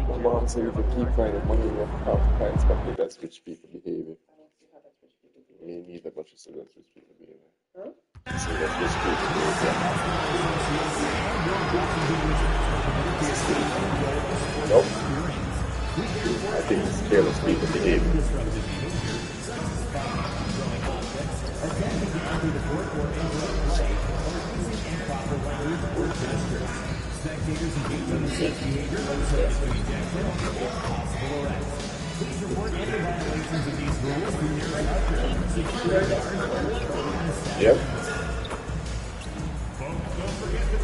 My mom said if you keep finding money, you have to find stuff like that's rich people behavior. Me neither, but she said that's rich people behavior. Huh? She said that's rich people behavior. Nope. I think it's careless people behavior. Spectators engage in safe behavior, subject to ejection or possible arrest. Please report any violations of these rules to your nearest security guard. Yep. Don't forget to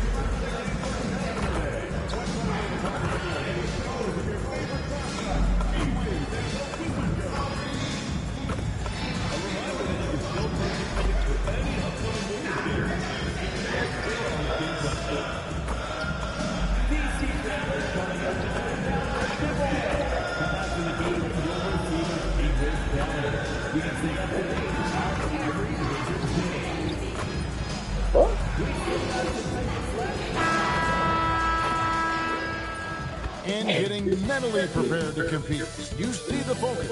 and getting mentally prepared to compete. You see the focus.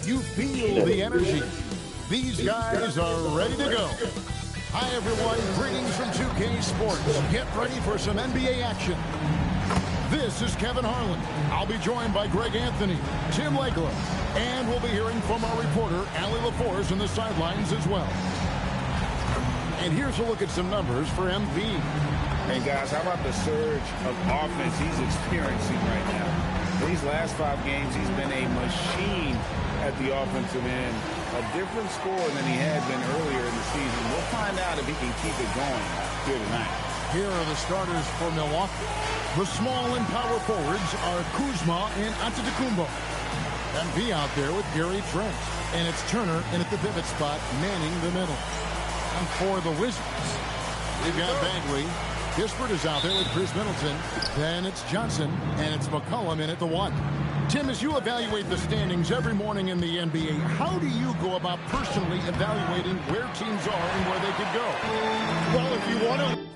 You feel the energy. These guys are ready to go. Hi, everyone. Greetings from 2K Sports. Get ready for some NBA action. This is Kevin Harlan. I'll be joined by Greg Anthony, Tim Legler, and we'll be hearing from our reporter, Allie LaForce, in the sidelines as well. And here's a look at some numbers for MP. And guys, how about the surge of offense he's experiencing right now? These last 5 games, he's been a machine at the offensive end. A different score than he had been earlier in the season. We'll find out if he can keep it going here tonight. Here are the starters for Milwaukee. The small and power forwards are Kuzma and Antetokounmpo. MP out there with Gary Trent. And it's Turner in at the pivot spot, manning the middle. And for the Wizards, we've got Bagley. Kispert is out there with Chris Middleton. Then it's Johnson, and it's McCollum in at the 1. Tim, as you evaluate the standings every morning in the NBA, how do you go about personally evaluating where teams are and where they could go? Well, if you want to...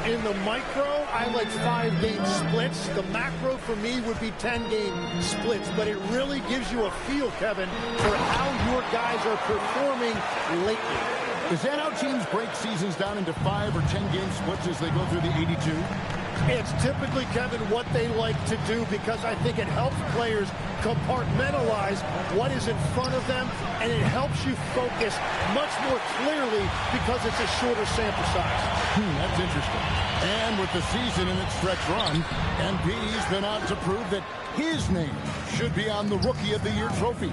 In the micro, I like 5-game splits. The macro for me would be 10-game splits. But it really gives you a feel, Kevin, for how your guys are performing lately. Is that how teams break seasons down into 5 or 10-game splits as they go through the 82? It's typically, Kevin, what they like to do because I think it helps players compartmentalize what is in front of them, and it helps you focus much more clearly because it's a shorter sample size. That's interesting. And with the season in its stretch run, MP's been out to prove that his name should be on the Rookie of the Year trophy.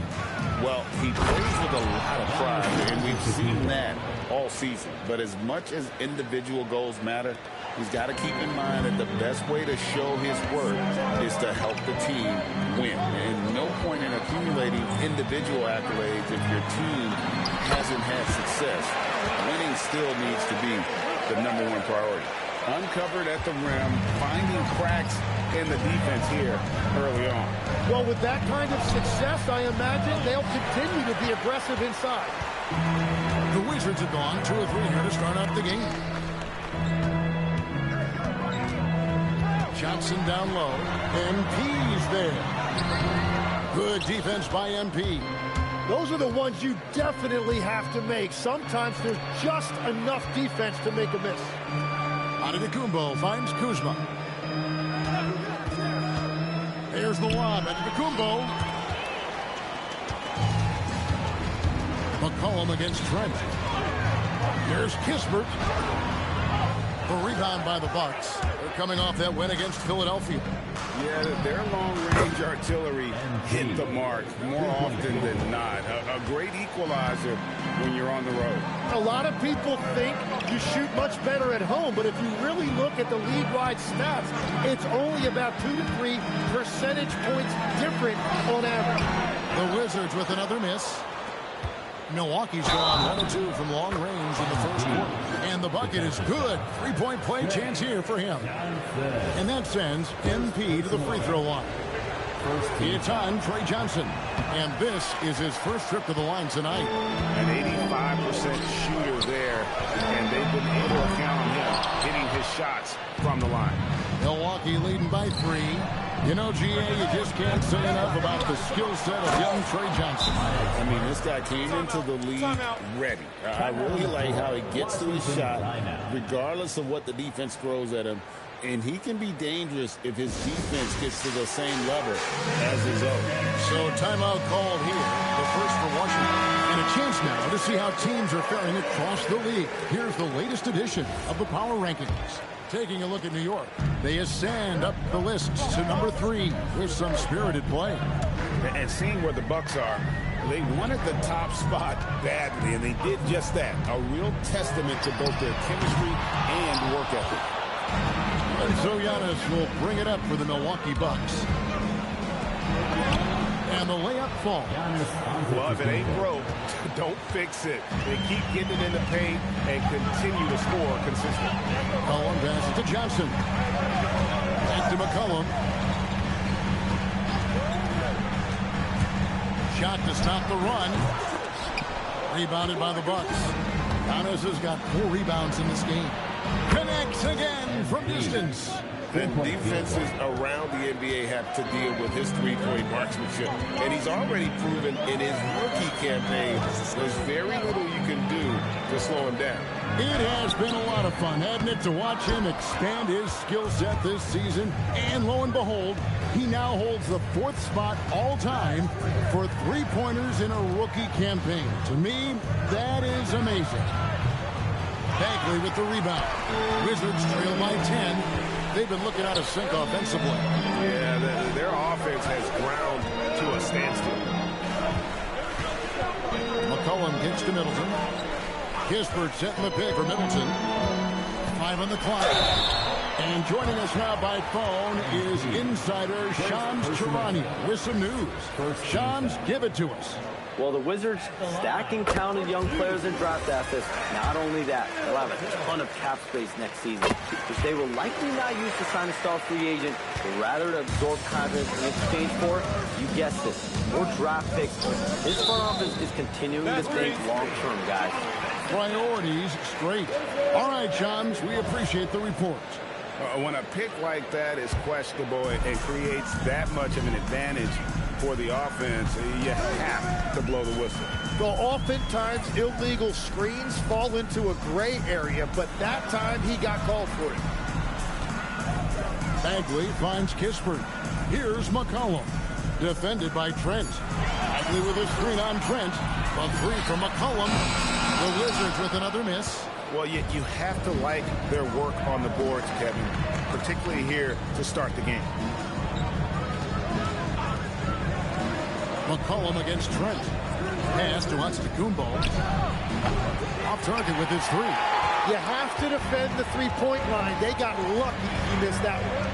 Well, he plays with a lot of pride, and we've seen that all season. But as much as individual goals matter, he's got to keep in mind that the best way to show his worth is to help the team win. And no point in accumulating individual accolades if your team hasn't had success. Winning still needs to be the #1 priority. Uncovered at the rim, finding cracks in the defense here early on. Well, with that kind of success, I imagine they'll continue to be aggressive inside. The Wizards have gone 2 or 3 here to start out the game. Johnson down low. MP's there. Good defense by MP. Those are the ones you definitely have to make. Sometimes there's just enough defense to make a miss. Antetokounmpo finds Kuzma. There's the lob. Antetokounmpo. McCollum against Trent. Here's Kispert. The rebound by the Bucks. They're coming off that win against Philadelphia. Yeah, their long-range artillery hit the mark more often than not. A great equalizer when you're on the road. A lot of people think you shoot much better at home, but if you really look at the league-wide stats, it's only about 2 to 3 percentage points different on average. The Wizards with another miss. Milwaukee's gone 1-2 from long range in the first quarter. And the bucket is good. Three-point play chance here for him. And that sends MP to the free throw line. It's on Trey Johnson. And this is his first trip to the line tonight. An 85% shooter there, and they've been able to count on him hitting his shots from the line. Milwaukee leading by 3. You know, GA, you just can't say enough about the skill set of young Trey Johnson. I mean, this guy came into the league ready. I really like how he gets to his shot, regardless of what the defense throws at him. And he can be dangerous if his defense gets to the same level as his own. So timeout called here, the first for Washington. And a chance now to see how teams are faring across the league. Here's the latest edition of the Power Rankings. Taking a look at New York, they ascend up the list to number 3 with some spirited play. And seeing where the Bucks are, they wanted the top spot badly, and they did just that. A real testament to both their chemistry and work ethic. And so Giannis will bring it up for the Milwaukee Bucks. And the layup falls. Well, if it ain't broke, don't fix it. They keep getting it in the paint and continue to score consistently. McCollum passes to Johnson. Back to McCollum. Shot to stop the run. Rebounded by the Bucks. Giannis has got 4 rebounds in this game. Connects again from distance. The defenses around the NBA have to deal with his three-point marksmanship. And he's already proven in his rookie campaign there's very little you can do to slow him down. It has been a lot of fun, hasn't it, to watch him expand his skill set this season. And lo and behold, he now holds the 4th spot all-time for three-pointers in a rookie campaign. To me, that is amazing. Bagley with the rebound. Wizards trail by 10. They've been looking out of sync offensively. Yeah, their offense has ground to a standstill. McCollum kicks to Middleton. Kispert setting the pick for Middleton. 5 on the clock. And joining us now by phone is insider Shams Charania with some news. Shams, give it to us. Well, the Wizards stacking talented young players and draft assets. Not only that, they'll have a ton of cap space next season, which they will likely not use to sign a star free agent, but rather to absorb contracts in exchange for, you guessed it, more draft picks. This front office is continuing to think long-term, guys. Priorities straight. All right, Shams, we appreciate the report. When a pick like that is questionable and creates that much of an advantage for the offense, you have to blow the whistle. Well, oftentimes illegal screens fall into a gray area, but that time he got called for it. Bagley finds Kispert. Here's McCollum. Defended by Trent. Bagley with a screen on Trent. A 3 from McCollum. The Wizards with another miss. Well, you have to like their work on the boards, Kevin, particularly here to start the game. McCollum against Trent. Pass to Antetokounmpo. Off target with his 3. You have to defend the three-point line. They got lucky he missed that one.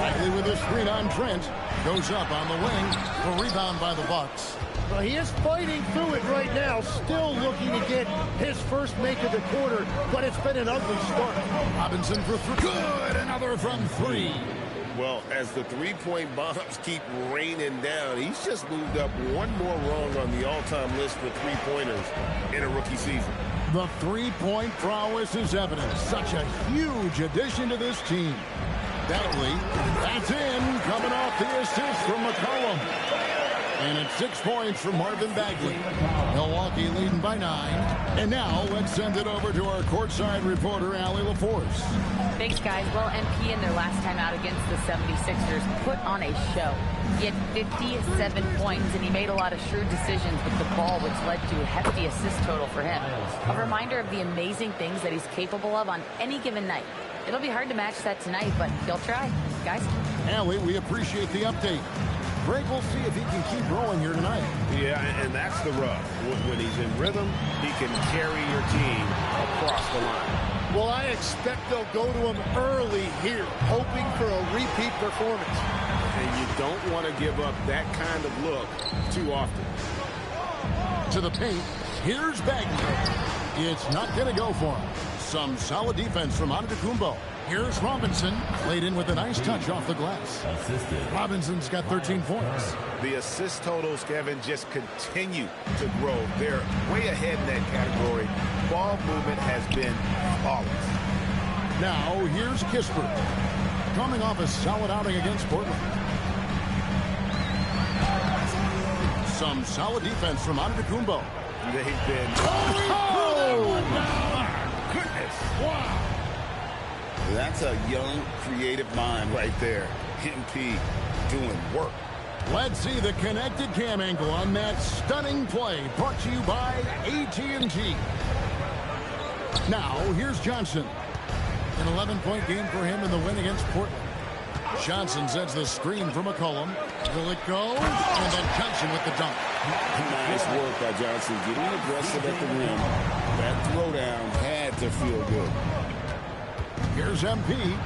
Bagley with a screen on Trent. Goes up on the wing. A rebound by the Bucks. Well, he is fighting through it right now, still looking to get his first make of the quarter, but it's been an ugly start. Robinson for 3. Good! Another from 3. Well, as the three-point bombs keep raining down, he's just moved up one more rung on the all-time list for three-pointers in a rookie season. The three-point prowess is evident. Such a huge addition to this team. Bagley, that's in, coming off the assist from McCollum. And it's 6 points from Marvin Bagley. Milwaukee leading by 9. And now let's send it over to our courtside reporter, Allie LaForce. Thanks, guys. Well, MP in their last time out against the 76ers put on a show. He had 57 points, and he made a lot of shrewd decisions with the ball, which led to a hefty assist total for him. A reminder of the amazing things that he's capable of on any given night. It'll be hard to match that tonight, but he'll try. Guys? Allie, we appreciate the update. Greg, we'll see if he can keep rolling here tonight. Yeah, and that's the rub. When he's in rhythm, he can carry your team across the line. Well, I expect they'll go to him early here, hoping for a repeat performance. And you don't want to give up that kind of look too often. To the paint. Here's Bagley. It's not going to go for him. Some solid defense from Antetokounmpo. Here's Robinson, played in with a nice touch off the glass. Robinson's got 13 points. The assist totals, Kevin, just continue to grow. They're way ahead in that category. Ball movement has been flawless. Now, here's Kispert, coming off a solid outing against Portland. Some solid defense from Antetokounmpo. They've been... Oh! My goodness! Wow! That's a young, creative mind right there. MP doing work. Let's see the connected cam angle on that stunning play, brought to you by AT&T. Now, here's Johnson. An 11-point game for him in the win against Portland. Johnson sets the screen for McCollum. Will it go? And then Johnson with the dunk. Nice work by Johnson, getting aggressive at the rim. That throwdown had to feel good. Here's MP.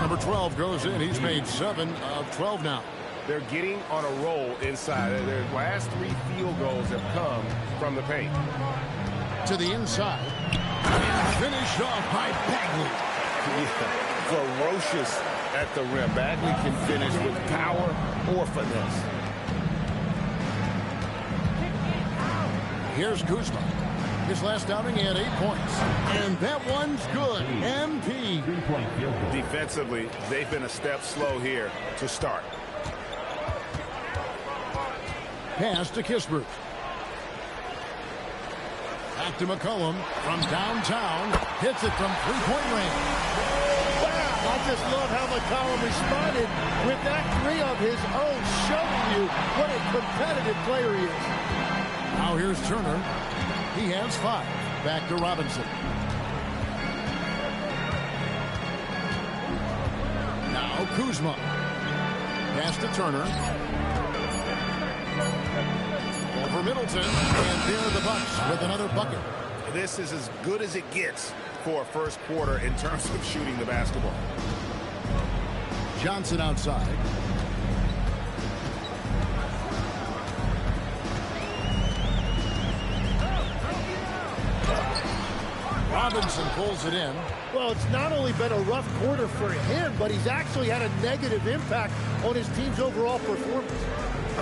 Number 12 goes in. He's made 7 of 12 now. They're getting on a roll inside. Their last 3 field goals have come from the paint. To the inside. And finished off by Bagley. Ferocious at the rim. Bagley can finish with power or finesse. Here's Kuzma. His last outing, he had 8 points. And that one's good. MP. Defensively, they've been a step slow here to start. Pass to Kispert. Back to McCollum from downtown. Hits it from three-point range. Wow, I just love how McCollum responded with that 3 of his own, showing you what a competitive player he is. Now here's Turner. He has 5. Back to Robinson. Now Kuzma. Pass to Turner. Over Middleton. And there are the Bucks with another bucket. This is as good as it gets for a first quarter in terms of shooting the basketball. Johnson outside. Robinson pulls it in. Well, it's not only been a rough quarter for him, but he's actually had a negative impact on his team's overall performance.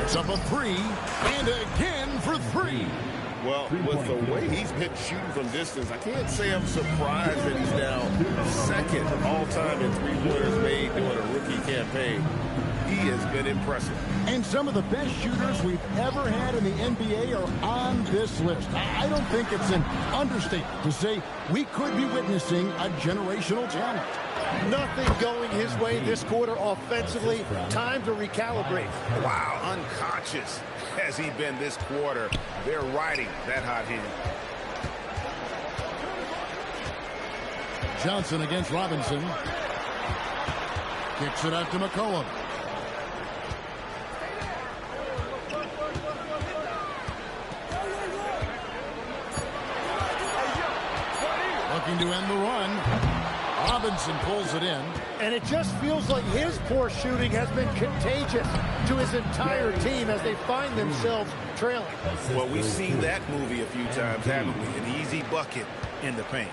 It's up a 3, and again for 3. Well, with the way he's been shooting from distance, I can't say I'm surprised that he's now second all-time in three-pointers made during a rookie campaign. He has been impressive. And some of the best shooters we've ever had in the NBA are on this list. I don't think it's an understatement to say we could be witnessing a generational talent. Nothing going his way this quarter offensively. Time to recalibrate. Wow, unconscious has he been this quarter. They're riding that hot hand. Johnson against Robinson. Kicks it out to McCollum. Looking to end the run. Robinson pulls it in. And it just feels like his poor shooting has been contagious to his entire team as they find themselves trailing. Well, we've seen that movie a few times, haven't we? An easy bucket in the paint.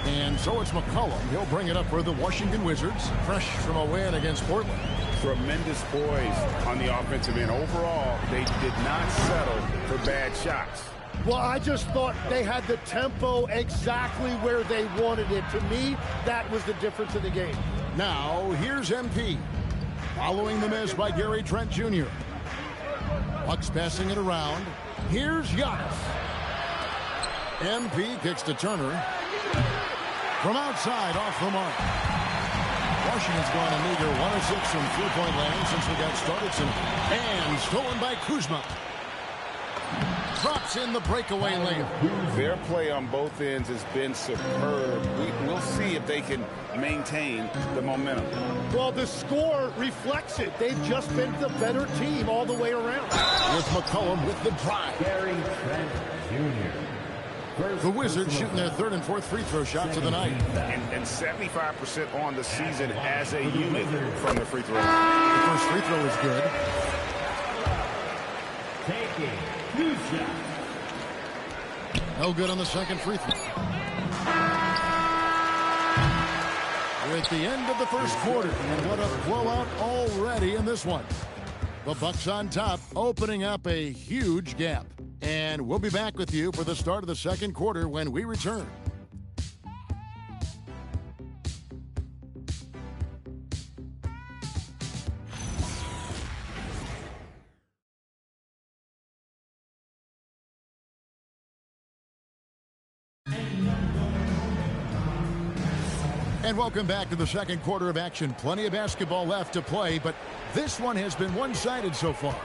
And so it's McCollum. He'll bring it up for the Washington Wizards, fresh from a win against Portland. Tremendous poise on the offensive end. Overall, they did not settle for bad shots. Well, I just thought they had the tempo exactly where they wanted it. To me, that was the difference in the game. Now, here's MP. Following the miss by Gary Trent Jr. Bucks passing it around. Here's Giannis. MP kicks to Turner. From outside, off the mark. Washington's gone a meager 1 of 6 from three-point land since we got started tonight. And stolen by Kuzma. Drops in the breakaway layup. Their play on both ends has been superb. We'll see if they can maintain the momentum. Well, the score reflects it. They've just been the better team all the way around. Here's McCollum with the drive. Gary Trent Jr. The Wizards shooting their 3rd and 4th free throw shots of the night. And 75% on the season as a unit from the free throw line. The first free throw is good. Taking 2 shots. No good on the second free throw. We're at the end of the first quarter, and what a blowout already in this one. The Bucks on top, opening up a huge gap. And we'll be back with you for the start of the second quarter when we return. And welcome back to the second quarter of action. Plenty of basketball left to play, but this one has been one-sided so far.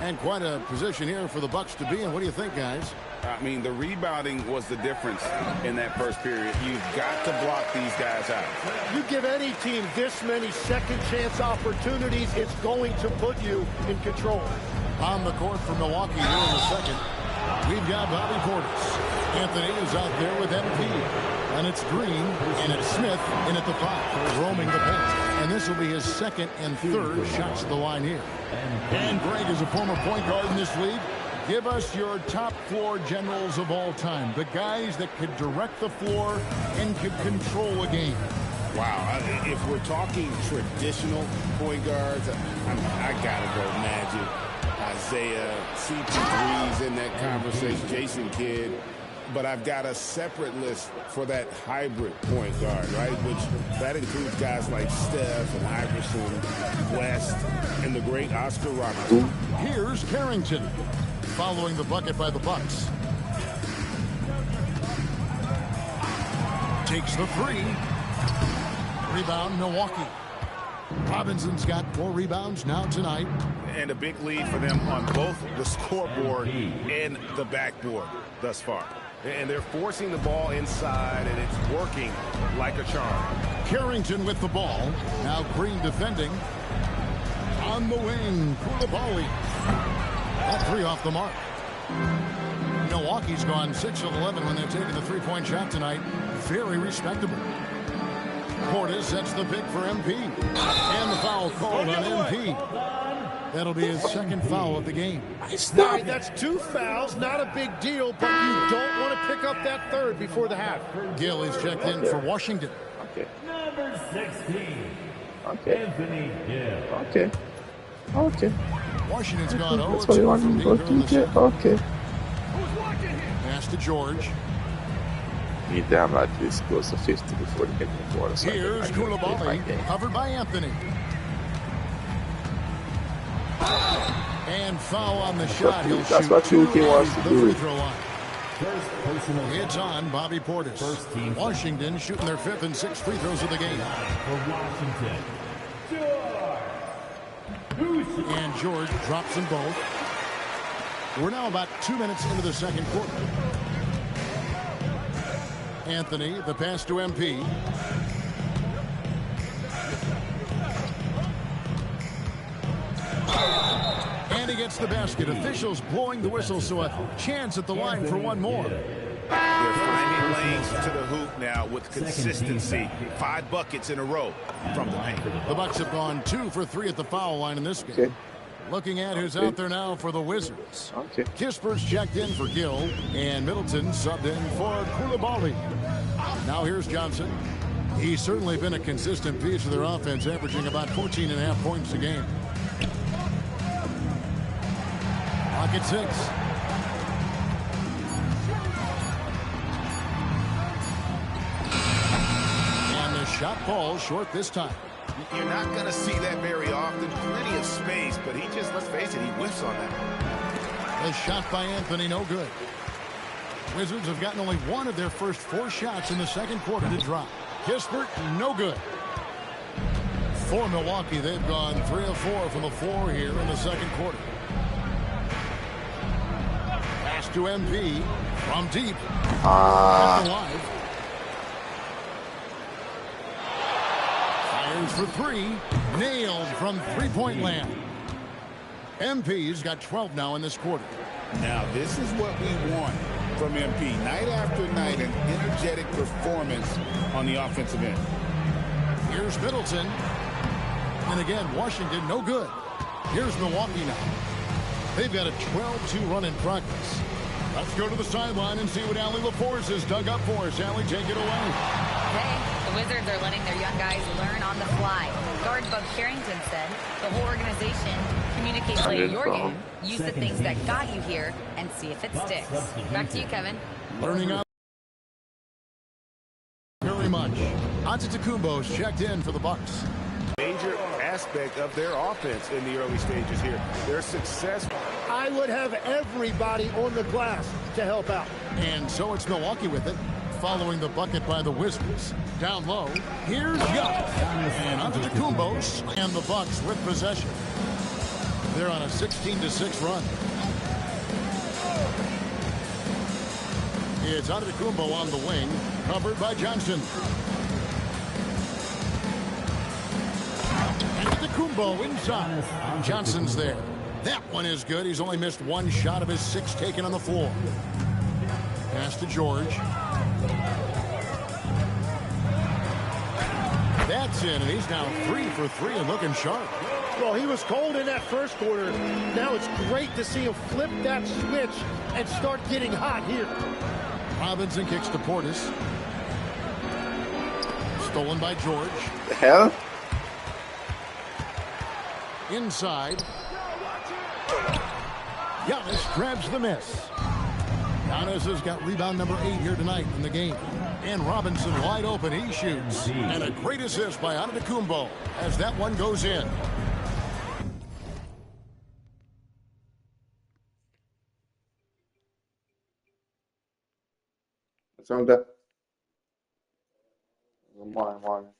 And quite a position here for the Bucks to be in. What do you think, guys? I mean, the rebounding was the difference in that first period. You've got to block these guys out. You give any team this many second chance opportunities, it's going to put you in control. On the court for Milwaukee here in the second, we've got Bobby Portis. Anthony is out there with MP. And it's Green, and it's Smith in at the 5, roaming the paint. And this will be his second and third shots at the line here. And Greg is a former point guard in this league. Give us your top floor generals of all time. The guys that could direct the floor and could control a game. Wow, if we're talking traditional point guards, I got to go Magic, Isaiah, CP3's in that conversation, Jason Kidd. But I've got a separate list for that hybrid point guard, right? That includes guys like Steph and Iverson, West, and the great Oscar Robertson. Here's Carrington, following the bucket by the Bucks. Takes the 3. Rebound, Milwaukee. Robinson's got 4 rebounds now tonight. And a big lead for them on both the scoreboard and the backboard thus far. And they're forcing the ball inside, and it's working like a charm. Carrington with the ball. Now Green defending. On the wing, Koulibaly. That 3 off the mark. Milwaukee's gone 6 of 11 when they've taken the three-point shot tonight. Very respectable. Portis sets the pick for MP. And the foul called on MP. That'll be his second foul of the game. Stop. That's 2 fouls, not a big deal, but you don't want to pick up that third before the half. Gill is checked in for Washington. Okay. Number 16. Okay. Anthony Gill. Okay. Okay. Washington's gone 0 That's what you want to go to. Okay. Pass to George. Need them at least close to 50 before they get the ball. So Here's Koulibaly, covered by Anthony. And foul on the shot. He'll That's what UK wants to do. Free throw line. It's on Bobby Portis. Washington shooting their 5th and 6th free throws of the game. For Washington, And George drops them both. We're now about 2 minutes into the second quarter. Anthony, the pass to MP. And he gets the basket. Officials blowing the whistle, so a chance at the line for one more. They're finding lanes to the hoop now with consistency. 5 buckets in a row from the paint. The Bucks have gone 2 for 3 at the foul line in this game. Okay. Looking at who's out there now for the Wizards. Okay. Kisper's checked in for Gill, and Middleton subbed in for Koulibaly. Now here's Johnson. He's certainly been a consistent piece of their offense, averaging about 14.5 points a game. Clock at 6. And the shot falls short this time. You're not going to see that very often. Plenty of space, but he just, let's face it, he whiffs on that. The shot by Anthony, no good. Wizards have gotten only 1 of their first 4 shots in the second quarter to drop. Kispert, no good. For Milwaukee, they've gone 3 of 4 from the floor here in the second quarter. Pass to MP from deep. Kept alive. Fires for 3. Nailed from three-point land. MP's got 12 now in this quarter. Now, this is what we want from MP. Night after night, an energetic performance on the offensive end. Here's Middleton. And again, Washington, no good. Here's Milwaukee now. They've got a 12-2 run in progress. Let's go to the sideline and see what Allie LaForce has dug up for us. Allie, take it away. Okay, the Wizards are letting their young guys learn on the fly. Guard Bub Sherrington said the whole organization communicates like your game, use the things that got you here, and see if it sticks. Back to you, Kevin. Learning out very much. Antetokounmpo's checked in for the Bucks. Major aspect of their offense in the early stages here. Their success. I would have everybody on the glass to help out. And so it's Milwaukee with it, following the bucket by the Wizards. Down low, here's Giannis. And Antetokounmpo and the Bucks with possession. They're on a 16-6 run. It's Antetokounmpo on the wing, covered by Johnson. Antetokounmpo inside. Johnson's there. That one is good. He's only missed one shot of his 6 taken on the floor. Pass to George. That's in, and he's now 3 for 3 and looking sharp. Well, he was cold in that first quarter. Now it's great to see him flip that switch and start getting hot here. Robinson kicks to Portis. Stolen by George. The hell? Inside. Giannis grabs the miss. Giannis has got rebound number 8 here tonight in the game. And Robinson wide open. He shoots. And a great assist by Antetokounmpo as that one goes in. What's wrong with that? Morning.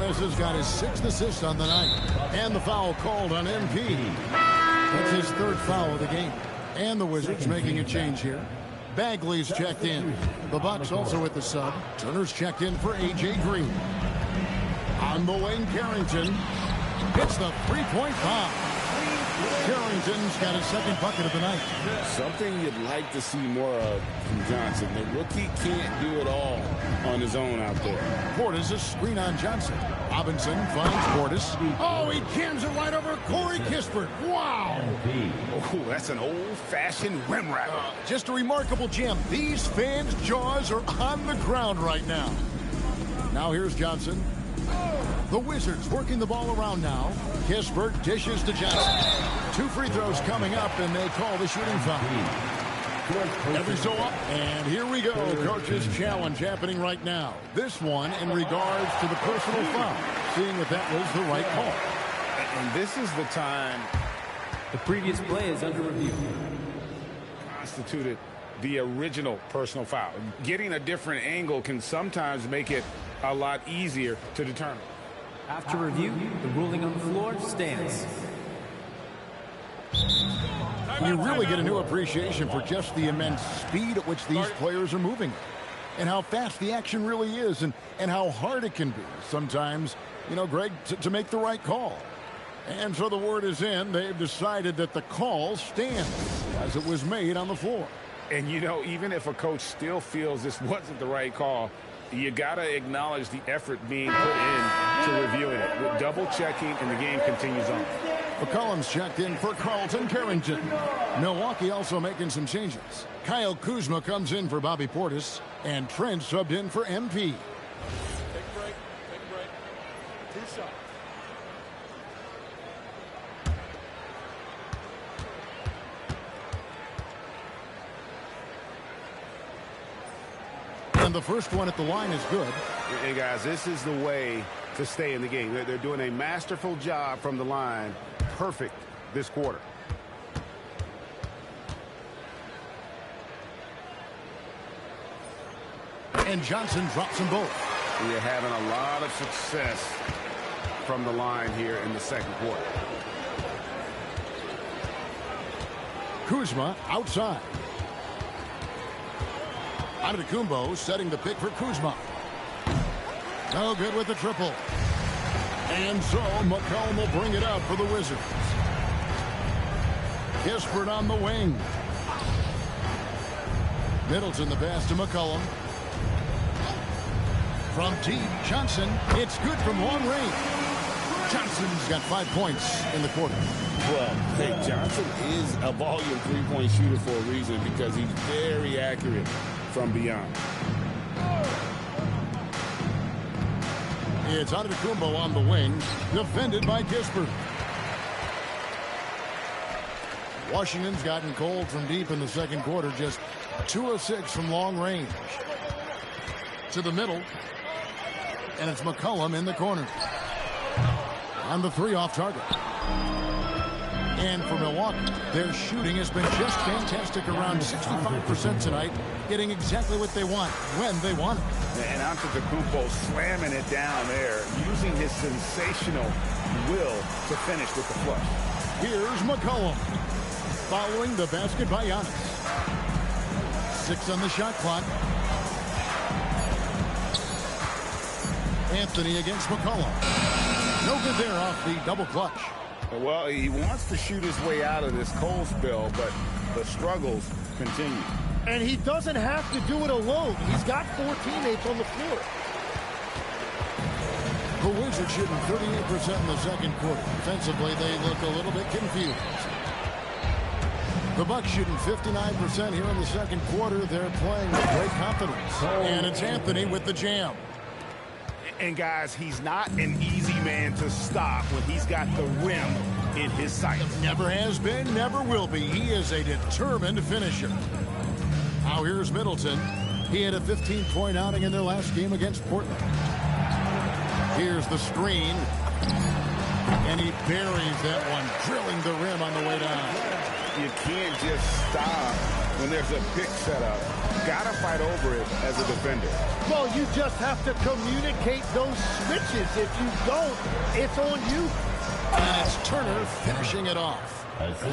Giannis has got his 6th assist on the night. And the foul called on MP. That's his 3rd foul of the game. And the Wizards making a change here. Bagley's checked in. The Bucks also with the sub. Turner's checked in for A.J. Green. On the wing, Carrington hits the three-point bomb. Carrington's got his 2nd bucket of the night. Something you'd like to see more of from Johnson. The rookie can't do it all on his own out there. Portis a screen on Johnson. Robinson finds Portis. Oh, he jams it right over Corey Kispert. Wow. Oh, that's an old-fashioned rim wrap. Just a remarkable jam. These fans' jaws are on the ground right now. Now here's Johnson. The Wizards working the ball around now. Kispert dishes to Johnson. 2 free throws coming up, and they call the shooting foul. Every so up, and here we go. Coach's challenge happening right now. This one in regards to the personal foul, seeing if that was the right call. And this is the time. The previous play is under review. Constituted the original personal foul. Getting a different angle can sometimes make it a lot easier to determine. After review, the ruling on the floor stands. You really get a new appreciation for just the immense speed at which these players are moving and how fast the action really is and how hard it can be sometimes, you know, Greg, to make the right call. And so the word is in. They've decided that the call stands as it was made on the floor. And, you know, even if a coach still feels this wasn't the right call, you got to acknowledge the effort being put in to reviewing it. With double-checking, and the game continues on. McCollum's checked in for Carlton Carrington. Milwaukee also making some changes. Kyle Kuzma comes in for Bobby Portis, and Trent subbed in for MP. Take a break. 2 shots. And the first one at the line is good. Hey, guys, this is the way to stay in the game. They're doing a masterful job from the line. Perfect this quarter. And Johnson drops them both. You're having a lot of success from the line here in the 2nd quarter. Kuzma outside. Antetokounmpo setting the pick for Kuzma. No good with the triple. And so McCollum will bring it up for the Wizards. Kispert on the wing. Middleton the pass to McCollum. From deep, Johnson. It's good from long range. Johnson's got 5 points in the quarter. Well, hey, Johnson is a volume 3-point shooter for a reason because he's very accurate from beyond. It's Antetokounmpo on the wing, defended by Kispert. Washington's gotten cold from deep in the 2nd quarter, just 2 of 6 from long range. To the middle, and it's McCollum in the corner. On the 3 off target. And for Milwaukee, their shooting has been just fantastic, around 65% tonight, getting exactly what they want, when they want it. And Antetokounmpo slamming it down there, using his sensational will to finish with the flush. Here's McCollum, following the basket by Giannis. 6 on the shot clock. Anthony against McCollum. No good there off the double clutch. Well, he wants to shoot his way out of this cold spell, but the struggles continue. And he doesn't have to do it alone. He's got 4 teammates on the floor. The Wizards shooting 38% in the 2nd quarter. Defensively, they look a little bit confused. The Bucks shooting 59% here in the 2nd quarter. They're playing with great confidence. And it's Anthony with the jam. And, guys, he's not an easy man to stop when he's got the rim in his sights. Never has been, never will be. He is a determined finisher. Now here's Middleton. He had a 15-point outing in their last game against Portland. Here's the screen. And he buries that one, drilling the rim on the way down. You can't just stop when there's a pick set up, gotta fight over it as a defender. Well, you just have to communicate those switches. If you don't, it's on you. And it's Turner finishing it off.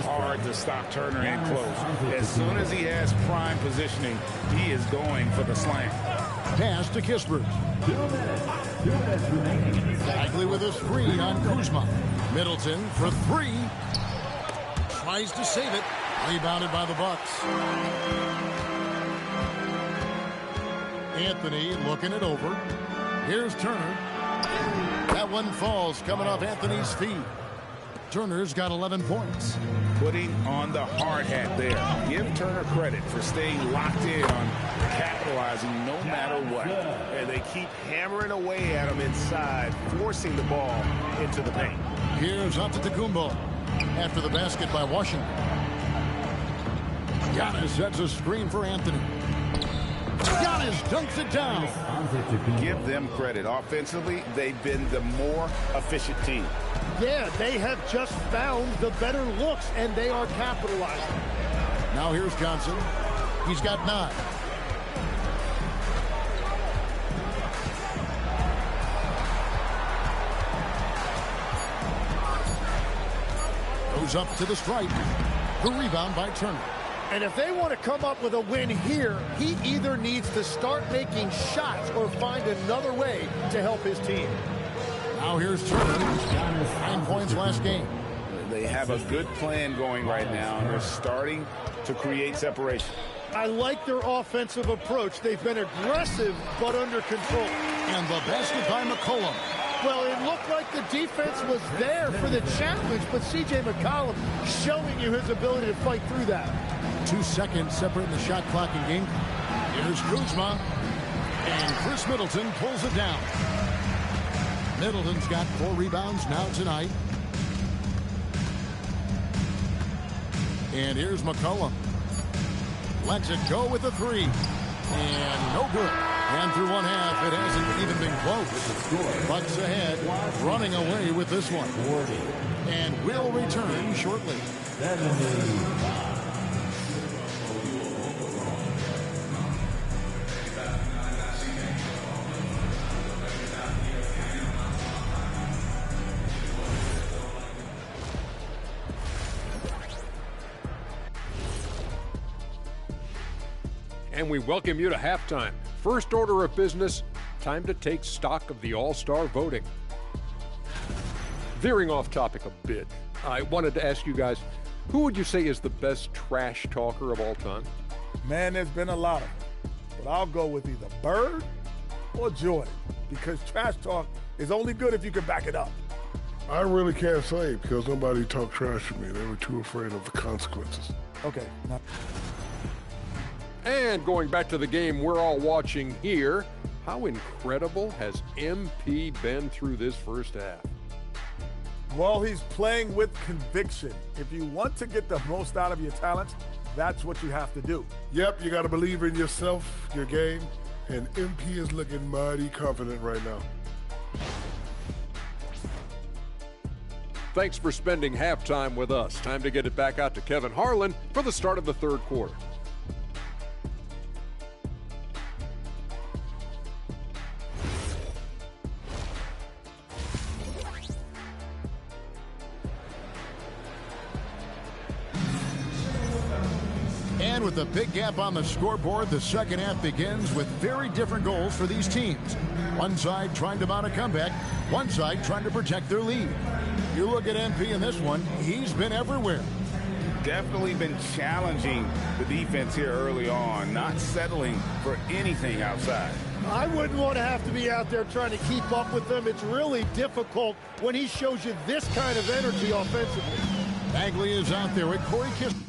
Hard to stop Turner in close. As soon as he has prime positioning, he is going for the slam. Pass to Kispert. 2 minutes remaining in the second. Bagley with a screen on Kuzma. Middleton for 3. Tries to save it. Rebounded by the Bucks. Anthony looking it over. Here's Turner. That one falls coming off Anthony's feet. Turner's got 11 points. Putting on the hard hat there. Give Turner credit for staying locked in on capitalizing no matter what. And they keep hammering away at him inside, forcing the ball into the paint. Here's Antetokounmpo after the basket by Washington. Giannis sets a screen for Anthony. Giannis dunks it down. Give them credit. Offensively, they've been the more efficient team. Yeah, they have just found the better looks, and they are capitalizing. Now here's Johnson. He's got 9. Goes up to the stripe. The rebound by Turner. And if they want to come up with a win here, he either needs to start making shots or find another way to help his team. Now here's Turner. 9 points last game. They have a good plan going right now, and they're starting to create separation. I like their offensive approach. They've been aggressive but under control. And the basket by McCollum. Well, it looked like the defense was there for the challenge, but C.J. McCollum showing you his ability to fight through that. 2 seconds separating the shot clock and game. Here's Kuzma. And Chris Middleton pulls it down. Middleton's got 4 rebounds now tonight. And here's McCollum. Lets it go with a 3. And no good. And through one half, it hasn't even been close. Bucks ahead, running away with this one. And will return shortly. And we welcome you to halftime. First order of business, time to take stock of the All-Star voting. Veering off topic a bit, I wanted to ask you guys, who would you say is the best trash talker of all time? Man, there's been a lot of them. But I'll go with either Bird or Jordan, because trash talk is only good if you can back it up. I really can't say because nobody talked trash to me. They were too afraid of the consequences. Okay. Now And going back to the game we're all watching here, how incredible has MP been through this first half? well, he's playing with conviction. If you want to get the most out of your talents, that's what you have to do. Yep, you got to believe in yourself, your game, and MP is looking mighty confident right now. Thanks for spending halftime with us. Time to get it back out to Kevin Harlan for the start of the third quarter. And with a big gap on the scoreboard, the second half begins with very different goals for these teams. One side trying to mount a comeback, one side trying to protect their lead. You look at MP in this one, he's been everywhere. Definitely been challenging the defense here early on, not settling for anything outside. I wouldn't want to have to be out there trying to keep up with them. It's really difficult when he shows you this kind of energy offensively. Bagley is out there with Corey Kispert.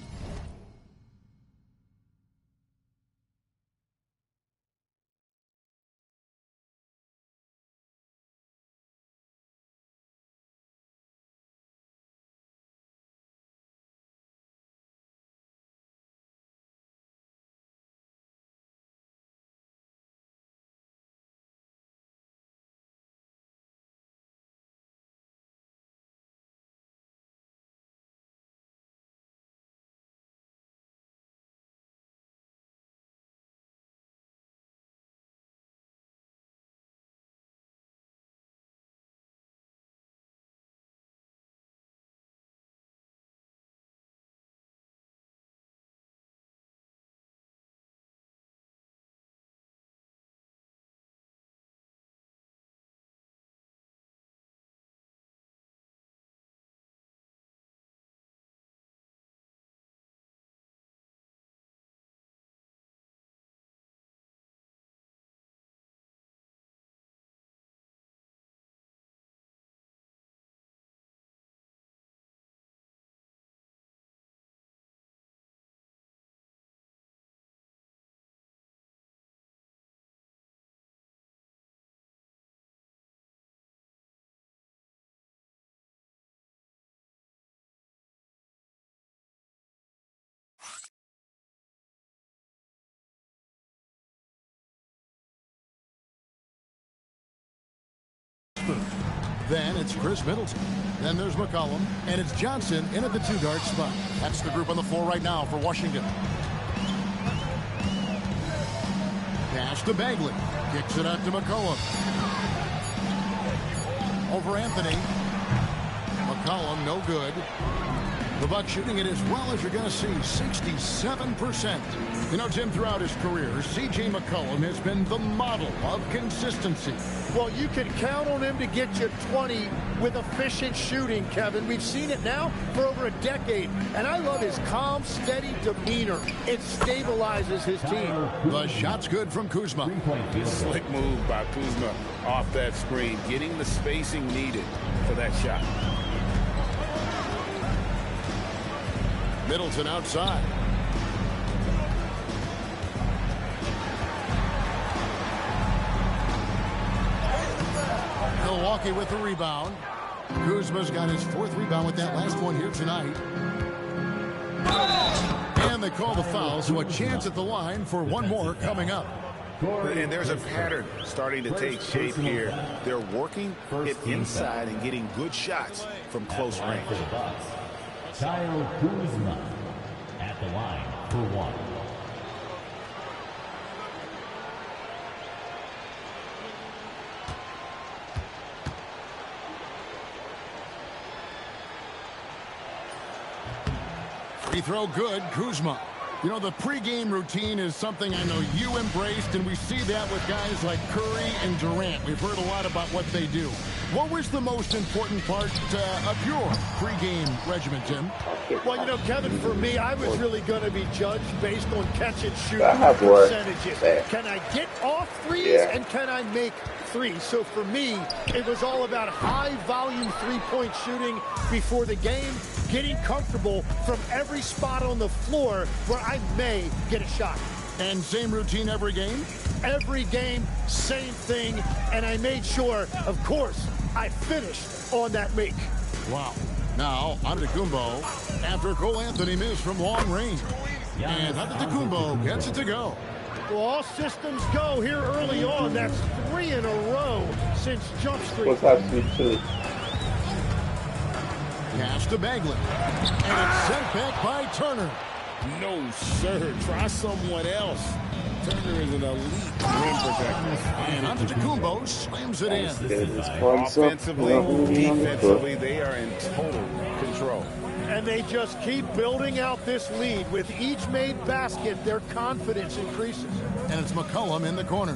Then it's Chris Middleton. Then there's McCollum. And it's Johnson in at the 2-guard spot. That's the group on the floor right now for Washington. Pass to Bagley. Kicks it out to McCollum. Over Anthony. McCollum, no good. The Bucks shooting it as well as you're going to see, 67%. You know, Tim, throughout his career, C.J. McCollum has been the model of consistency. Well, you can count on him to get you 20 with efficient shooting, Kevin. We've seen it now for over a decade, and I love his calm, steady demeanor. It stabilizes his team. The shot's good from Kuzma. Slick move by Kuzma off that screen, getting the spacing needed for that shot. Middleton outside. Milwaukee with the rebound. Kuzma's got his 4th rebound with that last one here tonight. And they call the foul, so a chance at the line for one more coming up. And there's a pattern starting to take shape here. They're working it inside and getting good shots from close range. Kyle Kuzma at the line for 1. Free throw good, Kuzma. You know, the pregame routine is something I know you embraced, and we see that with guys like Curry and Durant. We've heard a lot about what they do. What was the most important part of your pregame regimen, Tim? Well, you know, Kevin, for me, I was really going to be judged based on catch and shoot percentages. Can I get off threes and can I make threes? So for me, it was all about high-volume three-point shooting before the game, getting comfortable from every spot on the floor where I may get a shot. And same routine every game? Every game, same thing, and I made sure, of course, I finished on that make. Wow. Now, Antetokounmpo, after Cole Anthony missed from long range. And Antetokounmpo gets it to go. Well, all systems go here early on. That's 3 in a row since Jump Street. What's up, Sweet Chili? Pass to Bagley. And it's sent back by Turner. No, sir. Try someone else. Turner is an elite rim protector. And Antetokounmpo slams it in. Offensively, defensively, they are in total control. And they just keep building out this lead. With each made basket, their confidence increases. And it's McCollum in the corner.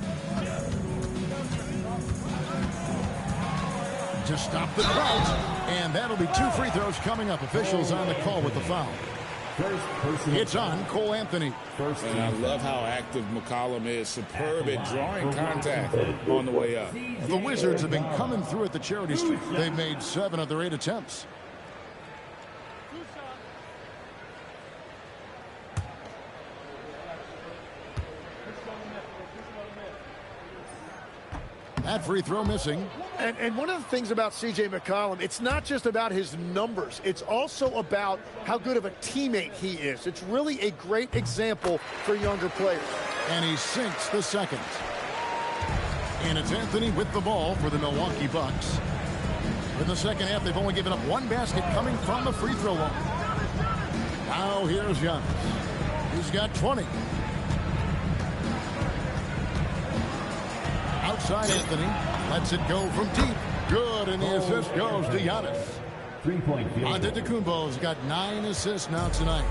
To stop the drought. And that'll be 2 free throws coming up. Officials on the call with the foul. It's on Cole Anthony. And I love how active McCollum is. Superb at drawing contact on the way up. The Wizards have been coming through at the charity stripe. They've made 7 of their 8 attempts. That free throw missing. And one of the things about C.J. McCollum, it's not just about his numbers. It's also about how good of a teammate he is. It's really a great example for younger players. And he sinks the second. And it's Anthony with the ball for the Milwaukee Bucks. In the second half, they've only given up 1 basket coming from the free throw line. Now here's Giannis. He's got 20. Outside Anthony. Lets it go from deep. Good, and the assist goes to Giannis. 3-point field. Antetokounmpo's got 9 assists now tonight.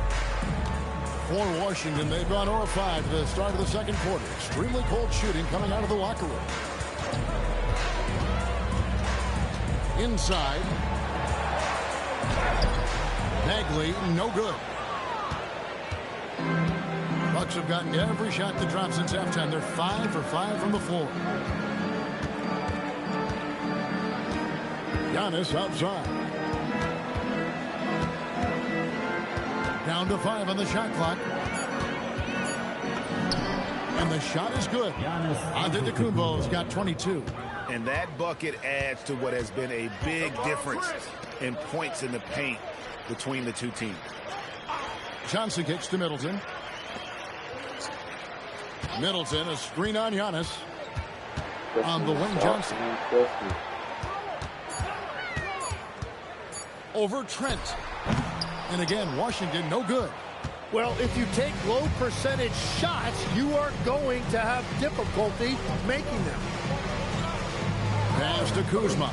For Washington, they've gone 0-5 to the start of the second quarter. Extremely cold shooting coming out of the locker room. Inside. Bagley, no good. Bucks have gotten every shot to drop since halftime. They're 5 for 5 from the floor. Giannis outside. Down to 5 on the shot clock. And the shot is good. Antetokounmpo's got 22. And that bucket adds to what has been a big difference in points in the paint between the two teams. Johnson kicks to Middleton. Middleton, a screen on Giannis. On the wing, Johnson. over Trent. And again, Washington, no good. Well, if you take low percentage shots, you are going to have difficulty making them. Pass to Kuzma.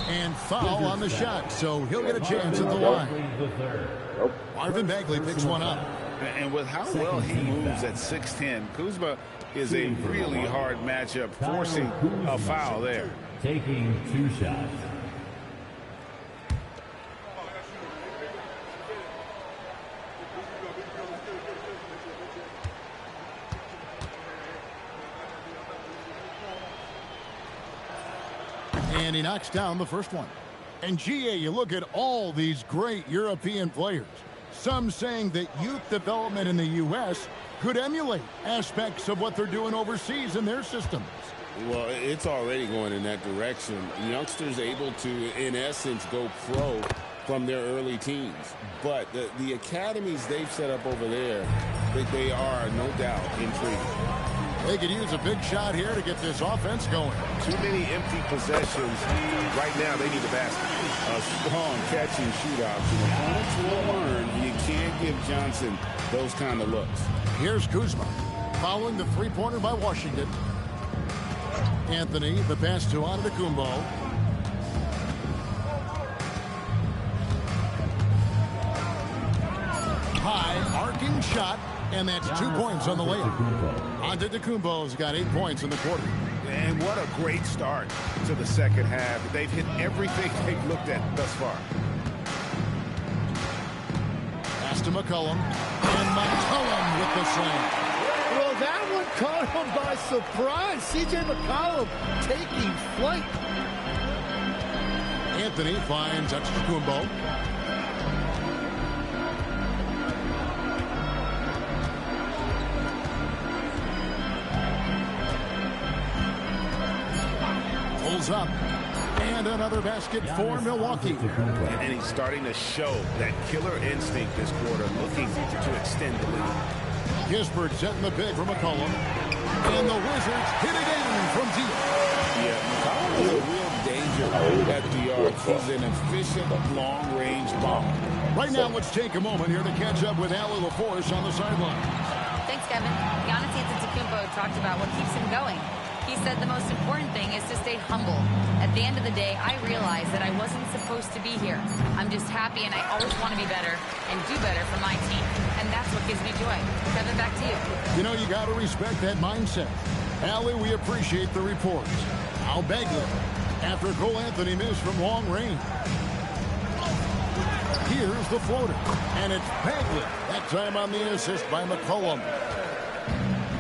And foul on the shot, so he'll get a chance at the line. Marvin Bagley picks one up. And with how well he moves at 6'10", Kuzma is a really hard matchup, forcing a foul there. Taking 2 shots. And he knocks down the first one. And GA, you look at all these great European players. Some saying that youth development in the U.S. could emulate aspects of what they're doing overseas in their systems. Well, it's already going in that direction. Youngsters able to, in essence, go pro from their early teens. But the academies they've set up over there, they are, no doubt, intriguing. They could use a big shot here to get this offense going. Too many empty possessions. Right now, they need a basket. A strong catch and shoot option. Opponents will learn you can't give Johnson those kind of looks. Here's Kuzma, following the three-pointer by Washington. Anthony, the pass to Antetokounmpo. High, arcing shot, and that's 2 points on the layup. Antetokounmpo's got 8 points in the quarter. And what a great start to the second half. They've hit everything they've looked at thus far. Pass to McCollum, and McCollum with the slam. Well, that one caught him by surprise. C.J. McCollum taking flight. Anthony finds Antetokounmpo. Pulls up. And another basket for Milwaukee. And he's starting to show that killer instinct this quarter, looking to extend the lead. Kispert setting the pick for McCollum. And the Wizards hit again from deep. Yeah, McCollum is a real danger at the arc. He's an efficient long-range bomber. Right now, let's take a moment here to catch up with Allie LaForce on the sideline. Thanks, Kevin. Giannis Antetokounmpo talked about what keeps him going. He said the most important thing is to stay humble. At the end of the day, I realized that I wasn't supposed to be here. I'm just happy, and I always want to be better and do better for my team. And that's what gives me joy. Kevin, back to you. You know, you got to respect that mindset. Allie, we appreciate the reports. Now Bagley, after Cole Anthony missed from long range. Here's the floater, and it's Bagley. That time on the assist by McCollum.